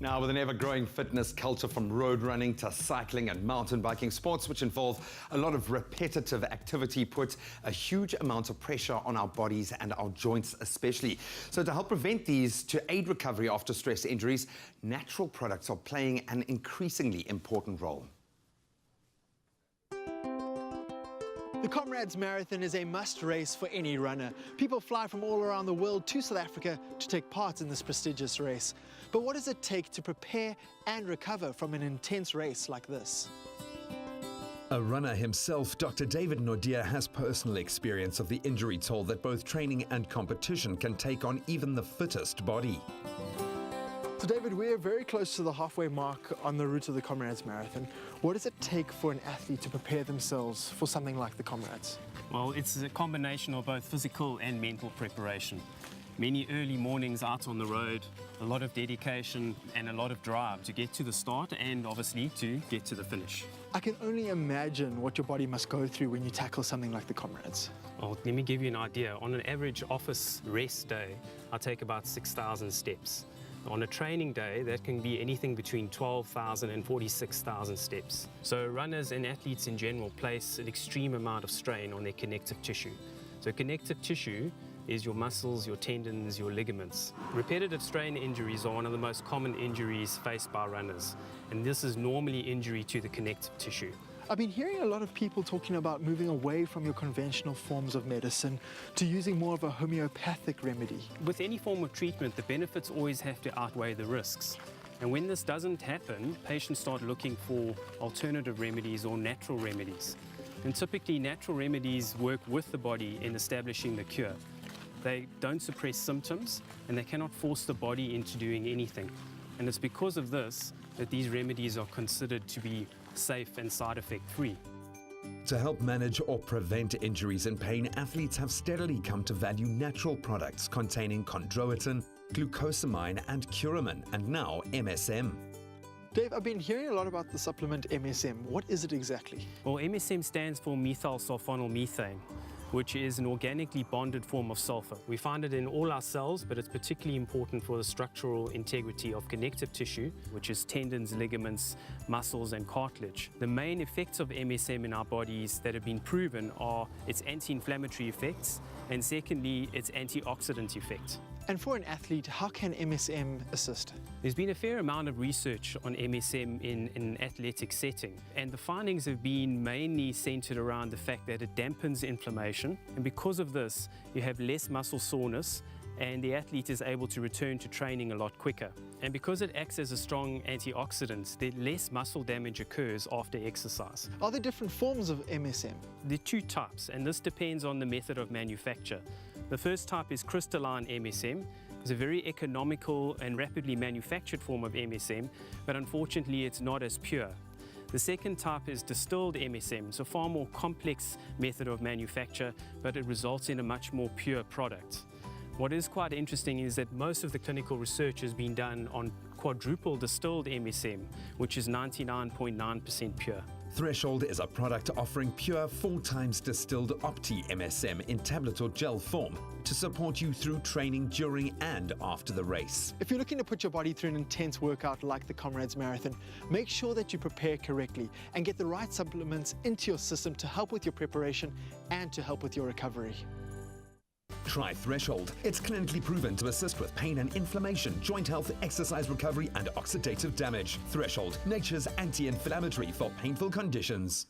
Now, with an ever-growing fitness culture from road running to cycling and mountain biking, sports which involve a lot of repetitive activity put a huge amount of pressure on our bodies and our joints especially. So to help prevent these, to aid recovery after stress injuries, natural products are playing an increasingly important role. The Comrades Marathon is a must race for any runner. People fly from all around the world to South Africa to take part in this prestigious race. But what does it take to prepare and recover from an intense race like this? A runner himself, Dr. David Naude has personal experience of the injury toll that both training and competition can take on even the fittest body. So David, we are very close to the halfway mark on the route of the Comrades Marathon. What does it take for an athlete to prepare themselves for something like the Comrades? Well, it's a combination of both physical and mental preparation. Many early mornings out on the road, a lot of dedication and a lot of drive to get to the start and obviously to get to the finish. I can only imagine what your body must go through when you tackle something like the Comrades. Well, let me give you an idea. On an average office rest day, I take about 6,000 steps. On a training day, that can be anything between 12,000 and 46,000 steps. So runners and athletes in general place an extreme amount of strain on their connective tissue. So connective tissue is your muscles, your tendons, your ligaments. Repetitive strain injuries are one of the most common injuries faced by runners, and this is normally injury to the connective tissue. I've been hearing a lot of people talking about moving away from your conventional forms of medicine to using more of a homeopathic remedy. With any form of treatment, the benefits always have to outweigh the risks. And when this doesn't happen, patients start looking for alternative remedies or natural remedies. And typically, natural remedies work with the body in establishing the cure. They don't suppress symptoms, and they cannot force the body into doing anything. And it's because of this that these remedies are considered to be safe and side effect free. To help manage or prevent injuries and pain, athletes have steadily come to value natural products containing chondroitin, glucosamine and curamin, and now MSM. Dave, I've been hearing a lot about the supplement MSM. What is it exactly? Well, MSM stands for methyl sulfonyl-methane, which is an organically bonded form of sulfur. We find it in all our cells, but it's particularly important for the structural integrity of connective tissue, which is tendons, ligaments, muscles, and cartilage. The main effects of MSM in our bodies that have been proven are its anti-inflammatory effects, and secondly, its antioxidant effect. And for an athlete, how can MSM assist? There's been a fair amount of research on MSM in an athletic setting, and the findings have been mainly centered around the fact that it dampens inflammation, and because of this, you have less muscle soreness, and the athlete is able to return to training a lot quicker. And because it acts as a strong antioxidant, the less muscle damage occurs after exercise. Are there different forms of MSM? There are two types, and this depends on the method of manufacture. The first type is crystalline MSM. It's a very economical and rapidly manufactured form of MSM, but unfortunately it's not as pure. The second type is distilled MSM. It's a far more complex method of manufacture, but it results in a much more pure product. What is quite interesting is that most of the clinical research has been done on quadruple distilled MSM, which is 99.9% pure. THRESHHold is a product offering pure 4 times distilled Opti MSM in tablet or gel form to support you through training during and after the race. If you're looking to put your body through an intense workout like the Comrades Marathon, make sure that you prepare correctly and get the right supplements into your system to help with your preparation and to help with your recovery. Try THRESHHold. It's clinically proven to assist with pain and inflammation, joint health, exercise recovery, and oxidative damage. THRESHHold, nature's anti-inflammatory for painful conditions.